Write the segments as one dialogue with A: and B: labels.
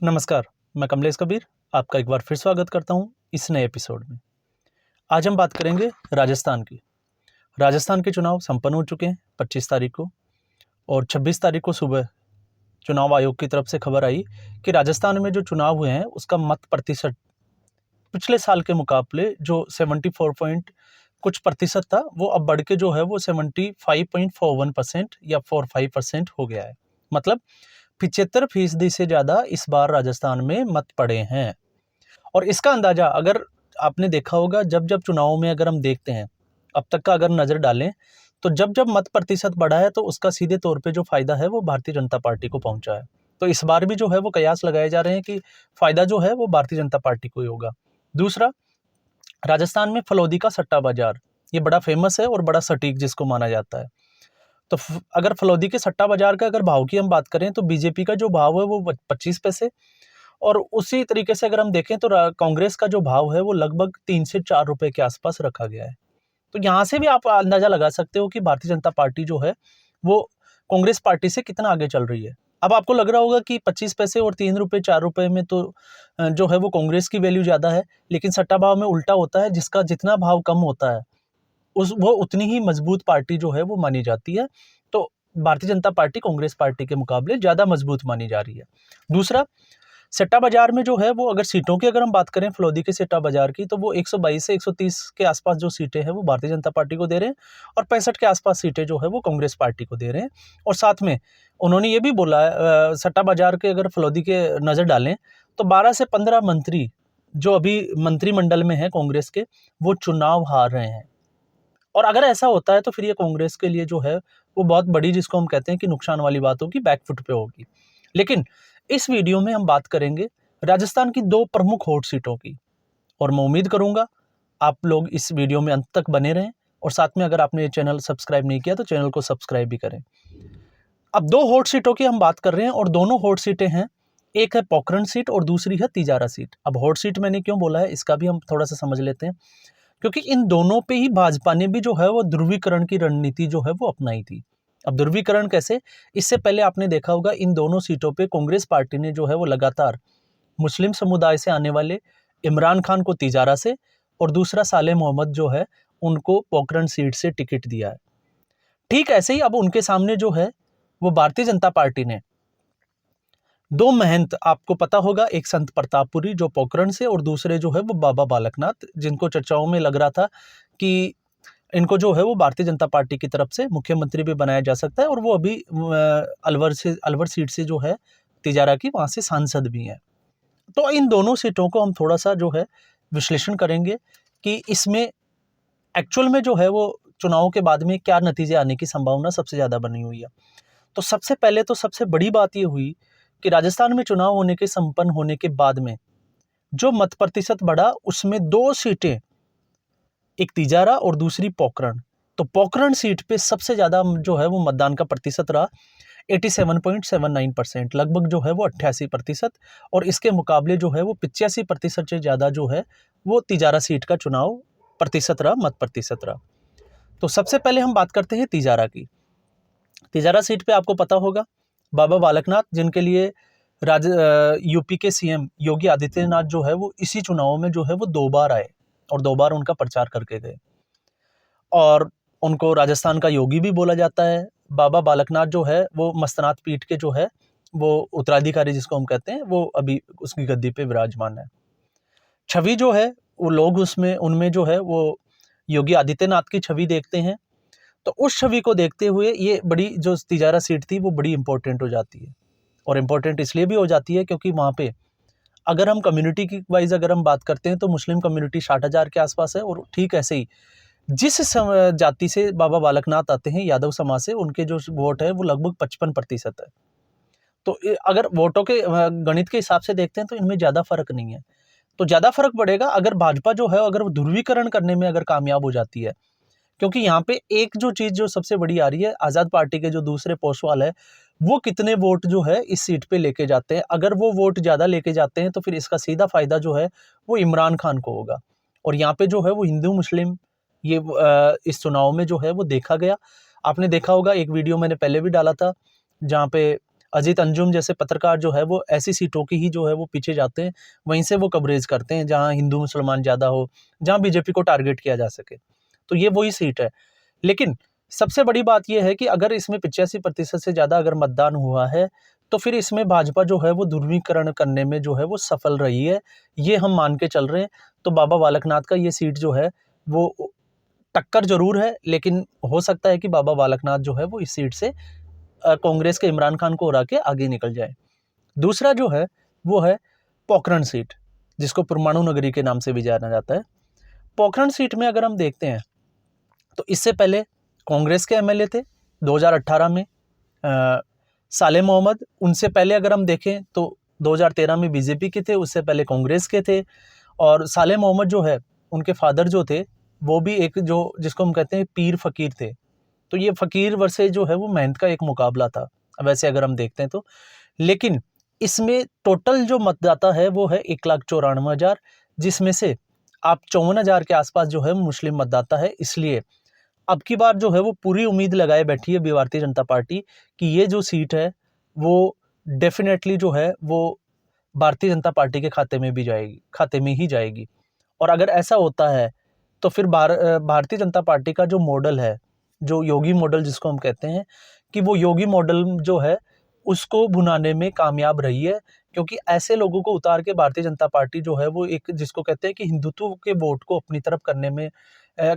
A: नमस्कार, मैं कमलेश कबीर आपका एक बार फिर स्वागत करता हूं इस नए एपिसोड में। आज हम बात करेंगे राजस्थान की। राजस्थान के चुनाव संपन्न हो चुके हैं 25 तारीख को और 26 तारीख को सुबह चुनाव आयोग की तरफ से खबर आई कि राजस्थान में जो चुनाव हुए हैं उसका मत प्रतिशत पिछले साल के मुकाबले जो 74 पॉइंट कुछ प्रतिशत था वो अब बढ़ के जो है वो 75.41% या 45% हो गया है। मतलब 75% से ज़्यादा इस बार राजस्थान में मत पड़े हैं। और इसका अंदाज़ा अगर आपने देखा होगा जब जब चुनावों में अगर हम देखते हैं अब तक का अगर नज़र डालें तो जब जब मत प्रतिशत बढ़ा है तो उसका सीधे तौर पे जो फ़ायदा है वो भारतीय जनता पार्टी को पहुंचा है। तो इस बार भी जो है वो कयास लगाए जा रहे हैं कि फ़ायदा जो है वो भारतीय जनता पार्टी को ही होगा। दूसरा, राजस्थान में फलौदी का सट्टा बाजार ये बड़ा फेमस है और बड़ा सटीक जिसको माना जाता है। तो अगर फलौदी के सट्टा बाजार का अगर भाव की हम बात करें तो बीजेपी का जो भाव है वो 25 पैसे और उसी तरीके से अगर हम देखें तो कांग्रेस का जो भाव है वो लगभग 3 से 4 रुपए के आसपास रखा गया है। तो यहाँ से भी आप अंदाजा लगा सकते हो कि भारतीय जनता पार्टी जो है वो कांग्रेस पार्टी से कितना आगे चल रही है। अब आपको लग रहा होगा कि 25 पैसे और 3 रुपए 4 रुपए में तो जो है वो कांग्रेस की वैल्यू ज़्यादा है, लेकिन सट्टा भाव में उल्टा होता है, जिसका जितना भाव कम होता है वो उतनी ही मजबूत पार्टी जो है वो मानी जाती है। तो भारतीय जनता पार्टी कांग्रेस पार्टी के मुकाबले ज़्यादा मजबूत मानी जा रही है। दूसरा, सट्टा बाजार में जो है वो अगर सीटों की अगर हम बात करें फलौदी के सट्टा बाजार की तो वो 122 से 130 के आसपास जो सीटें हैं वो भारतीय जनता पार्टी को दे रहे हैं और 65 के आसपास सीटें जो है वो कांग्रेस पार्टी को दे रहे हैं। और साथ में उन्होंने ये भी बोला है सट्टा बाजार के अगर फलौदी के नज़र डालें तो 12 से 15 मंत्री जो अभी मंत्रिमंडल में हैं कांग्रेस के वो चुनाव हार रहे हैं। और अगर ऐसा होता है तो फिर ये कांग्रेस के लिए जो है वो बहुत बड़ी जिसको हम कहते हैं कि नुकसान वाली बात होगी, बैकफुट पे होगी। लेकिन इस वीडियो में हम बात करेंगे राजस्थान की 2 प्रमुख हॉट सीटों की और मैं उम्मीद करूंगा आप लोग इस वीडियो में अंत तक बने रहें और साथ में अगर आपने ये चैनल सब्सक्राइब नहीं किया तो चैनल को सब्सक्राइब भी करें। अब 2 हॉट सीटों की हम बात कर रहे हैं और दोनों हॉट सीटें हैं, एक है पोखरण सीट और दूसरी है तिजारा सीट। अब हॉट सीट मैंने क्यों बोला है इसका भी हम थोड़ा सा समझ लेते हैं, क्योंकि इन दोनों पे ही भाजपा ने भी जो है वो ध्रुवीकरण की रणनीति जो है वो अपनाई थी। अब ध्रुवीकरण कैसे, इससे पहले आपने देखा होगा इन दोनों सीटों पे कांग्रेस पार्टी ने जो है वो लगातार मुस्लिम समुदाय से आने वाले इमरान खान को तिजारा से और दूसरा साले मोहम्मद जो है उनको पोखरण सीट से टिकट दिया है। ठीक ऐसे ही अब उनके सामने जो है वो भारतीय जनता पार्टी ने 2 महंत, आपको पता होगा, एक संत प्रतापपुरी जो पोखरण से और दूसरे जो है वो बाबा बालकनाथ, जिनको चर्चाओं में लग रहा था कि इनको जो है वो भारतीय जनता पार्टी की तरफ से मुख्यमंत्री भी बनाया जा सकता है और वो अभी अलवर सीट से जो है तिजारा की वहाँ से सांसद भी हैं। तो इन दोनों सीटों को हम थोड़ा सा जो है विश्लेषण करेंगे कि इसमें एक्चुअल में जो है वो चुनाव के बाद में क्या नतीजे आने की संभावना सबसे ज़्यादा बनी हुई है। तो सबसे पहले तो सबसे बड़ी बात ये हुई कि राजस्थान में चुनाव होने के संपन्न होने के बाद में जो मत प्रतिशत बढ़ा उसमें 2 सीटें, एक तिजारा और दूसरी पोखरण। तो पोखरण सीट पे सबसे ज़्यादा जो है वो मतदान का प्रतिशत रहा 87.79%, लगभग जो है वो 88%। और इसके मुकाबले जो है वो 85% से ज़्यादा जो है वो तिजारा सीट का चुनाव प्रतिशत रहा, मत प्रतिशत रहा। तो सबसे पहले हम बात करते हैं तिजारा की। तिजारा सीट पे आपको पता होगा बाबा बालकनाथ, जिनके लिए यूपी के सीएम योगी आदित्यनाथ जो है वो इसी चुनाव में जो है वो 2 बार आए और 2 बार उनका प्रचार करके गए और उनको राजस्थान का योगी भी बोला जाता है। बाबा बालकनाथ जो है वो मस्तनाथ पीठ के जो है वो उत्तराधिकारी जिसको हम कहते हैं वो अभी उसकी गद्दी पे विराजमान है। छवि जो है वो लोग उसमें उनमें जो है वो योगी आदित्यनाथ की छवि देखते हैं। तो उस छवि को देखते हुए ये बड़ी जो तिजारा सीट थी वो बड़ी इंपॉर्टेंट हो जाती है और इम्पोर्टेंट इसलिए भी हो जाती है क्योंकि वहाँ पे अगर हम कम्युनिटी की वाइज अगर हम बात करते हैं तो मुस्लिम कम्युनिटी 60,000 के आसपास है और ठीक ऐसे ही जिस जाति से बाबा बालकनाथ आते हैं यादव समाज से, उनके जो वोट है वो लगभग 55% है। तो अगर वोटों के गणित के हिसाब से देखते हैं तो इनमें ज़्यादा फर्क नहीं है। तो ज़्यादा फर्क पड़ेगा अगर भाजपा जो है अगर वो ध्रुवीकरण करने में अगर कामयाब हो जाती है, क्योंकि यहाँ पे एक जो चीज़ जो सबसे बड़ी आ रही है, आज़ाद पार्टी के जो दूसरे पोस्टवाल है वो कितने वोट जो है इस सीट पे लेके जाते हैं। अगर वो वोट ज़्यादा लेके जाते हैं तो फिर इसका सीधा फायदा जो है वो इमरान खान को होगा और यहाँ पे जो है वो हिंदू मुस्लिम ये इस चुनाव में जो है वो देखा गया। आपने देखा होगा एक वीडियो मैंने पहले भी डाला था जहाँ पे अजीत अंजुम जैसे पत्रकार जो है वो ऐसी सीटों की ही जो है वो पीछे जाते हैं, वहीं से वो कवरेज करते हैं जहाँ हिंदू मुसलमान ज़्यादा हो, जहाँ बीजेपी को टारगेट किया जा सके। तो ये वही सीट है। लेकिन सबसे बड़ी बात ये है कि अगर इसमें 85% से ज़्यादा अगर मतदान हुआ है, तो फिर इसमें भाजपा जो है वो ध्रुवीकरण करने में जो है वो सफल रही है, ये हम मान के चल रहे हैं। तो बाबा बालकनाथ का ये सीट जो है वो टक्कर ज़रूर है, लेकिन हो सकता है कि बाबा बालकनाथ जो है वो इस सीट से कांग्रेस के इमरान खान को हरा के आगे निकल जाए। दूसरा जो है वो है पोखरण सीट, जिसको परमाणु नगरी के नाम से भी जाना जाता है। पोखरण सीट में अगर हम देखते हैं तो इससे पहले कांग्रेस के एमएलए थे 2018 में साले मोहम्मद। उनसे पहले अगर हम देखें तो 2013 में बीजेपी के थे, उससे पहले कांग्रेस के थे। और साले मोहम्मद जो है उनके फादर जो थे वो भी एक जो जिसको हम कहते हैं पीर फकीर थे। तो ये फकीर वर्सेस जो है वो मेहनत का एक मुकाबला था वैसे अगर हम देखते हैं तो। लेकिन इसमें टोटल जो मतदाता है वो है 1,94,000, जिसमें से आप 54,000 के आसपास जो है मुस्लिम मतदाता है। इसलिए अब की बार जो है वो पूरी उम्मीद लगाए बैठी है भारतीय जनता पार्टी कि ये जो सीट है वो डेफिनेटली जो है वो भारतीय जनता पार्टी के खाते में ही जाएगी। और अगर ऐसा होता है तो फिर भारतीय जनता पार्टी का जो मॉडल है, जो योगी मॉडल जिसको हम कहते हैं, कि वो योगी मॉडल जो है उसको भुनाने में कामयाब रही है। क्योंकि ऐसे लोगों को उतार के भारतीय जनता पार्टी जो है वो एक जिसको कहते हैं कि हिंदुत्व के वोट को अपनी तरफ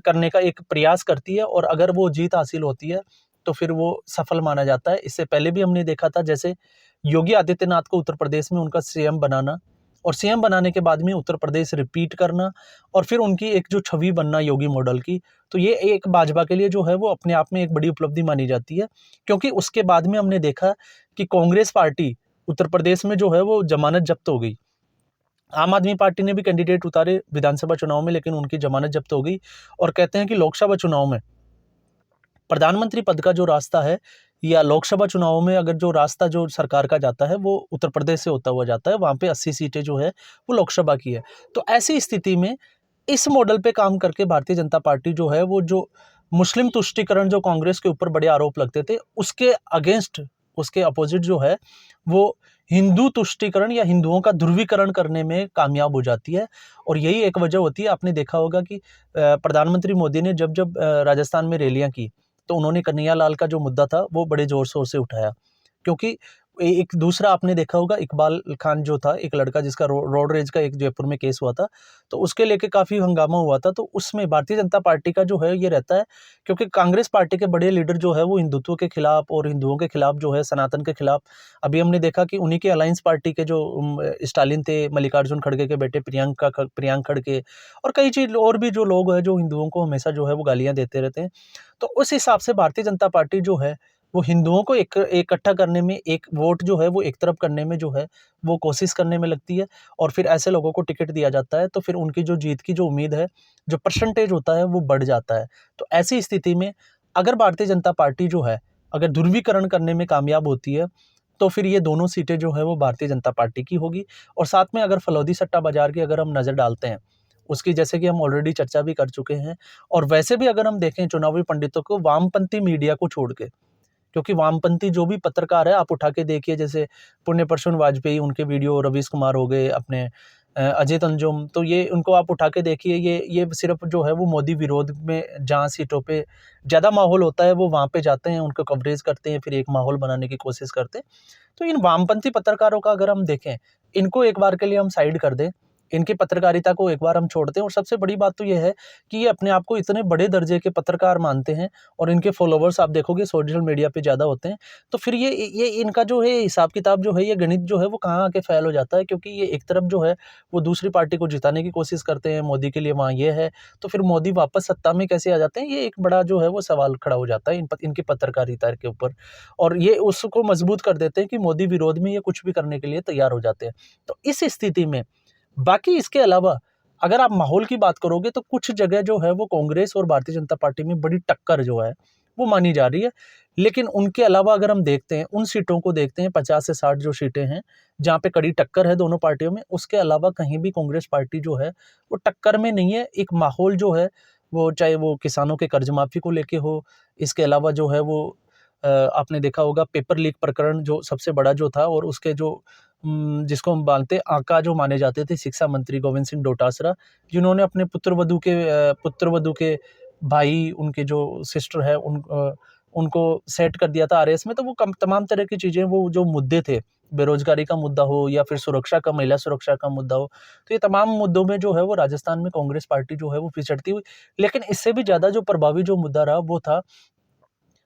A: करने का एक प्रयास करती है। और अगर वो जीत हासिल होती है तो फिर वो सफल माना जाता है। इससे पहले भी हमने देखा था, जैसे योगी आदित्यनाथ को उत्तर प्रदेश में उनका सीएम बनाना, और सीएम बनाने के बाद में उत्तर प्रदेश रिपीट करना, और फिर उनकी एक जो छवि बनना योगी मॉडल की, तो ये एक भाजपा के लिए जो है वो अपने आप में एक बड़ी उपलब्धि मानी जाती है। क्योंकि उसके बाद में हमने देखा कि कांग्रेस पार्टी उत्तर प्रदेश में जो है वो जमानत जब्त हो गई। आम आदमी पार्टी ने भी कैंडिडेट उतारे विधानसभा चुनाव में, लेकिन उनकी जमानत जब्त हो गई। और कहते हैं कि लोकसभा चुनाव में प्रधानमंत्री पद का जो रास्ता है, या लोकसभा चुनाव में अगर जो रास्ता जो सरकार का जाता है वो उत्तर प्रदेश से होता हुआ जाता है, वहाँ पे 80 सीटें जो है वो लोकसभा की है। तो ऐसी स्थिति में इस मॉडल पे काम करके भारतीय जनता पार्टी जो है वो जो मुस्लिम तुष्टीकरण जो कांग्रेस के ऊपर बड़े आरोप लगते थे, उसके अगेंस्ट, उसके अपोजिट जो है वो हिंदू तुष्टीकरण या हिंदुओं का ध्रुवीकरण करने में कामयाब हो जाती है। और यही एक वजह होती है। आपने देखा होगा कि प्रधानमंत्री मोदी ने जब जब राजस्थान में रैलियां की, तो उन्होंने कन्हैया लाल का जो मुद्दा था वो बड़े जोर शोर से उठाया। क्योंकि एक दूसरा आपने देखा होगा, इकबाल खान जो था, एक लड़का जिसका रोड रेज का एक जयपुर में केस हुआ था, तो उसके लेके काफ़ी हंगामा हुआ था। तो उसमें भारतीय जनता पार्टी का जो है ये रहता है, क्योंकि कांग्रेस पार्टी के बड़े लीडर जो है वो हिंदुत्व के खिलाफ और हिंदुओं के खिलाफ जो है, सनातन के खिलाफ। अभी हमने देखा कि उन्हीं के अलायंस पार्टी के जो स्टालिन थे, मल्लिकार्जुन खड़गे के बेटे प्रियंक खड़गे, और कई चीज और भी जो लोग हैं जो हिंदुओं को हमेशा जो है वो गालियां देते रहते हैं। तो उस हिसाब से भारतीय जनता पार्टी जो है वो हिंदुओं को इकट्ठा करने में, एक वोट जो है वो एक तरफ करने में जो है वो कोशिश करने में लगती है। और फिर ऐसे लोगों को टिकट दिया जाता है, तो फिर उनकी जो जीत की जो उम्मीद है, जो परसेंटेज होता है वो बढ़ जाता है। तो ऐसी स्थिति में अगर भारतीय जनता पार्टी जो है अगर ध्रुवीकरण करने में कामयाब होती है, तो फिर ये दोनों सीटें जो है वो भारतीय जनता पार्टी की होगी। और साथ में अगर फलौदी सट्टा बाजार की अगर हम नज़र डालते हैं, उसकी जैसे कि हम ऑलरेडी चर्चा भी कर चुके हैं। और वैसे भी अगर हम देखें चुनावी पंडितों को, वामपंथी मीडिया को छोड़ के, क्योंकि वामपंथी जो भी पत्रकार है आप उठा के देखिए, जैसे पुण्य प्रसून वाजपेयी, उनके वीडियो, रवीश कुमार हो गए, अपने अजय अंजुम, तो ये उनको आप उठा के देखिए, ये सिर्फ जो है वो मोदी विरोध में जहाँ सीटों पे ज़्यादा माहौल होता है वो वहाँ पे जाते हैं, उनको कवरेज करते हैं, फिर एक माहौल बनाने की कोशिश करते हैं। तो इन वामपंथी पत्रकारों का अगर हम देखें, इनको एक बार के लिए हम साइड कर दें, इनकी पत्रकारिता को एक बार हम छोड़ दें। और सबसे बड़ी बात तो ये है कि ये अपने आप को इतने बड़े दर्जे के पत्रकार मानते हैं, और इनके फॉलोवर्स आप देखोगे सोशल मीडिया पे ज़्यादा होते हैं। तो फिर ये इनका जो है हिसाब किताब जो है, ये गणित जो है वो कहाँ आके फेल हो जाता है। क्योंकि ये एक तरफ जो है वो दूसरी पार्टी को जिताने की कोशिश करते हैं, मोदी के लिए वहाँ ये है, तो फिर मोदी वापस सत्ता में कैसे आ जाते हैं, ये एक बड़ा जो है वो सवाल खड़ा हो जाता है इनकी पत्रकारिता के ऊपर। और ये उसको मजबूत कर देते हैं कि मोदी विरोध में ये कुछ भी करने के लिए तैयार हो जाते हैं। तो इस स्थिति में बाकी इसके अलावा अगर आप माहौल की बात करोगे, तो कुछ जगह जो है वो कांग्रेस और भारतीय जनता पार्टी में बड़ी टक्कर जो है वो मानी जा रही है। लेकिन उनके अलावा अगर हम देखते हैं, उन सीटों को देखते हैं, 50 से 60 जो सीटें हैं जहाँ पे कड़ी टक्कर है दोनों पार्टियों में, उसके अलावा कहीं भी कांग्रेस पार्टी जो है वो टक्कर में नहीं है। एक माहौल जो है वो, चाहे वो किसानों के कर्ज माफी को लेके हो, इसके अलावा जो है वो आपने देखा होगा पेपर लीक प्रकरण जो सबसे बड़ा जो था, और उसके जो जिसको हम मानते आका जो माने जाते थे शिक्षा मंत्री गोविंद सिंह डोटासरा, जिन्होंने अपने पुत्रवधू के भाई, उनके जो सिस्टर है उनको सेट कर दिया था आरएस में। तो वो तमाम तरह की चीज़ें, वो जो मुद्दे थे, बेरोजगारी का मुद्दा हो या फिर महिला सुरक्षा का मुद्दा हो, तो ये तमाम मुद्दों में जो है वो राजस्थान में कांग्रेस पार्टी जो है वो पिछड़ती हुई। लेकिन इससे भी ज़्यादा जो प्रभावी जो मुद्दा रहा वो था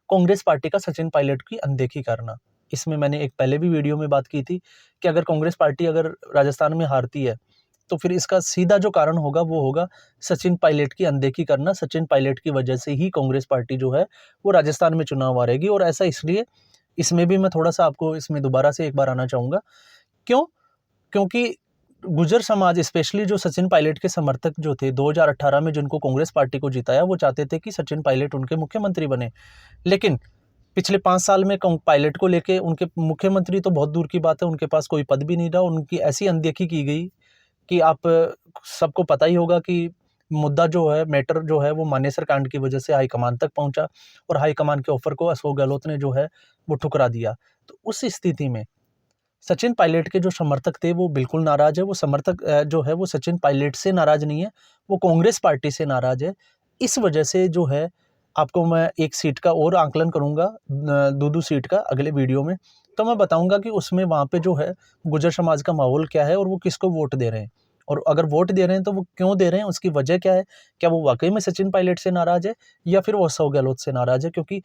A: कांग्रेस पार्टी का सचिन पायलट की अनदेखी करना। इसमें मैंने एक पहले भी वीडियो में बात की थी कि अगर कांग्रेस पार्टी अगर राजस्थान में हारती है, तो फिर इसका सीधा जो कारण होगा वो होगा सचिन पायलट की अनदेखी करना। सचिन पायलट की वजह से ही कांग्रेस पार्टी जो है वो राजस्थान में चुनाव हारेगी। और ऐसा इसलिए, इसमें भी मैं थोड़ा-सा आपको इसमें दोबारा से एक बार आना चाहूँगा। क्यों? क्योंकि गुर्जर समाज, स्पेशली जो सचिन पायलट के समर्थक जो थे 2018 में, जिनको कांग्रेस पार्टी को जिताया, वो चाहते थे कि सचिन पायलट उनके मुख्यमंत्री बने। लेकिन पिछले 5 साल में पायलट को लेके उनके मुख्यमंत्री तो बहुत दूर की बात है, उनके पास कोई पद भी नहीं रहा। उनकी ऐसी अनदेखी की गई कि आप सबको पता ही होगा कि मुद्दा जो है, मैटर जो है, वो मानेसर कांड की वजह से हाईकमान तक पहुंचा, और हाईकमान के ऑफर को अशोक गहलोत ने जो है वो ठुकरा दिया। तो उस स्थिति में सचिन पायलट के जो समर्थक थे वो बिल्कुल नाराज है। वो समर्थक जो है वो सचिन पायलट से नाराज नहीं है, वो कांग्रेस पार्टी से नाराज है। इस वजह से जो है, आपको मैं एक सीट का और आंकलन करूंगा, दूदू सीट का, अगले वीडियो में। तो मैं बताऊंगा कि उसमें वहां पे जो है गुर्जर समाज का माहौल क्या है, और वो किसको वोट दे रहे हैं, और अगर वोट दे रहे हैं तो वो क्यों दे रहे हैं, उसकी वजह क्या है। क्या वो वाकई में सचिन पायलट से नाराज है, या फिर वो अशोक गहलोत से नाराज है। क्योंकि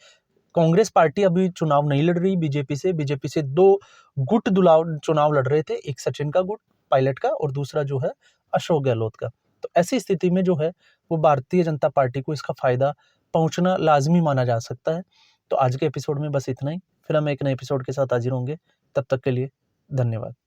A: कांग्रेस पार्टी अभी चुनाव नहीं लड़ रही बीजेपी से 2 गुट दुलाव चुनाव लड़ रहे थे, एक सचिन का गुट पायलट का, और दूसरा जो है अशोक गहलोत का। तो ऐसी स्थिति में जो है वो भारतीय जनता पार्टी को इसका फायदा पहुंचना लाजमी माना जा सकता है। तो आज के एपिसोड में बस इतना ही। फिर हम एक नए एपिसोड के साथ हाजिर होंगे। तब तक के लिए धन्यवाद।